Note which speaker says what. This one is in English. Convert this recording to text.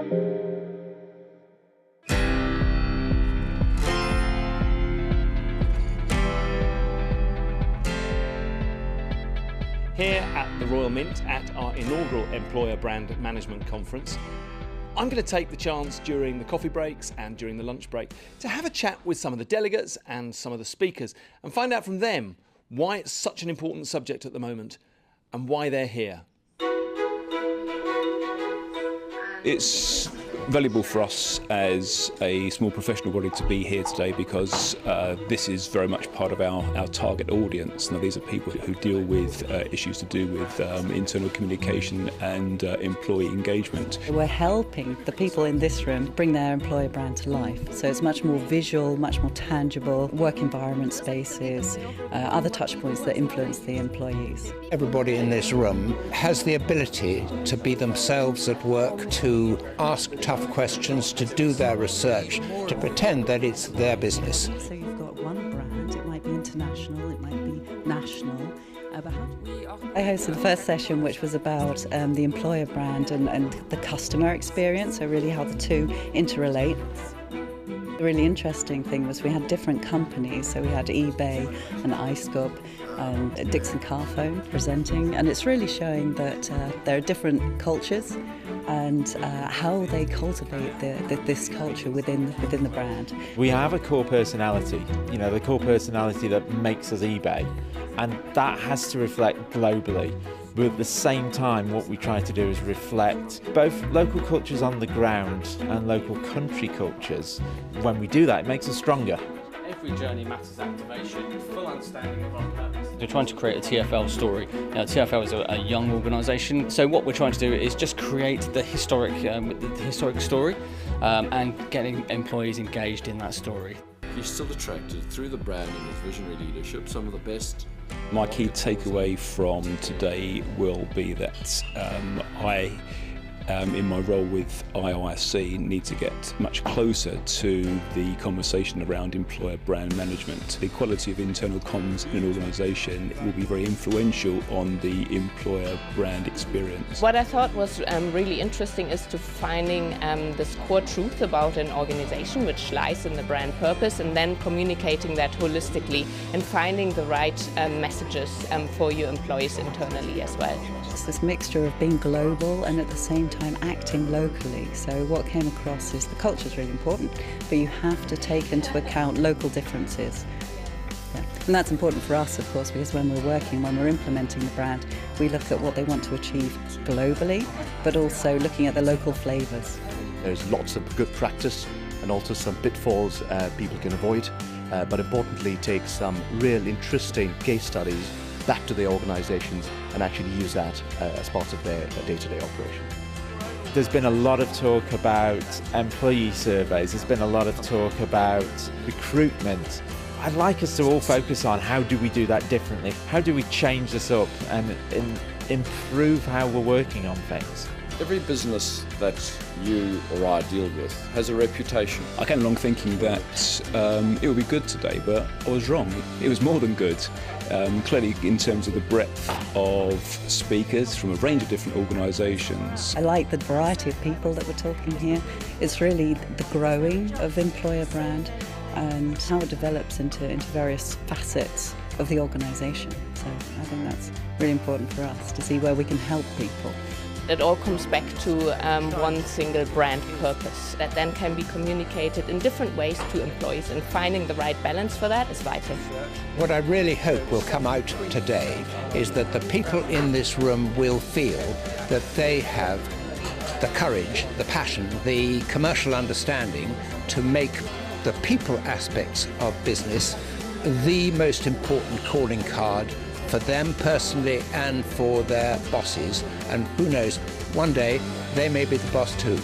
Speaker 1: Here at the Royal Mint at our inaugural Employer Brand Management Conference, I'm going to take the chance during the coffee breaks and during the lunch break to have a chat with some of the delegates and some of the speakers and find out from them why it's such an important subject at the moment and why they're here.
Speaker 2: It's valuable for us as a small professional body to be here today because this is very much part of our target audience. Now, these are people who deal with issues to do with internal communication and employee engagement.
Speaker 3: We're helping the people in this room bring their employer brand to life. So it's much more visual, much more tangible, work environment spaces, other touch points that influence the employees.
Speaker 4: Everybody in this room has the ability to be themselves at work, to ask tough questions, to do their research, to pretend that it's their business.
Speaker 3: So you've got one brand, it might be international, it might be national. I hosted the first session, which was about the employer brand and the customer experience, so really how the two interrelate. The really interesting thing was we had different companies, so we had eBay and iScope and Dixon Carphone presenting, and it's really showing that there are different cultures and how they cultivate this culture within the brand.
Speaker 5: We have a core personality, you know, the core personality that makes us eBay, and that has to reflect globally. But at the same time, what we try to do is reflect both local cultures on the ground and local country cultures. When we do that, it makes us stronger.
Speaker 1: Every journey matters activation, full understanding of our purpose.
Speaker 6: We're trying to create a TfL story. TfL is a young organisation, so what we're trying to do is just create the historic story and getting employees engaged in that story.
Speaker 7: You're still attracted through the brand and with visionary leadership, some of the best.
Speaker 2: My key takeaway from today will be that in my role with IOIC, need to get much closer to the conversation around employer brand management. The quality of internal comms in an organisation will be very influential on the employer brand experience.
Speaker 8: What I thought was really interesting is to finding this core truth about an organisation, which lies in the brand purpose, and then communicating that holistically and finding the right messages for your employees internally as well.
Speaker 3: It's this mixture of being global and at the same time acting locally. So what came across is the culture is really important, but you have to take into account local differences. Yeah. And that's important for us, of course, because when we're implementing the brand, we look at what they want to achieve globally, but also looking at the local flavours.
Speaker 9: There's lots of good practice and also some pitfalls people can avoid, but importantly take some real interesting case studies back to their organisations and actually use that as part of their day-to-day operation.
Speaker 5: There's been a lot of talk about employee surveys, there's been a lot of talk about recruitment. I'd like us to all focus on how do we do that differently? How do we change this up and improve how we're working on things?
Speaker 7: Every business that you or I deal with has a reputation.
Speaker 2: I came along thinking that it would be good today, but I was wrong. It was more than good. Clearly, in terms of the breadth of speakers from a range of different organisations.
Speaker 3: I like the variety of people that we're talking here. It's really the growing of employer brand and how it develops into various facets of the organisation. So I think that's really important for us to see where we can help people.
Speaker 8: It all comes back to one single brand purpose that then can be communicated in different ways to employees, and finding the right balance for that is vital.
Speaker 4: What I really hope will come out today is that the people in this room will feel that they have the courage, the passion, the commercial understanding to make the people aspects of business the most important calling card for them personally and for their bosses, and who knows, one day they may be the boss too.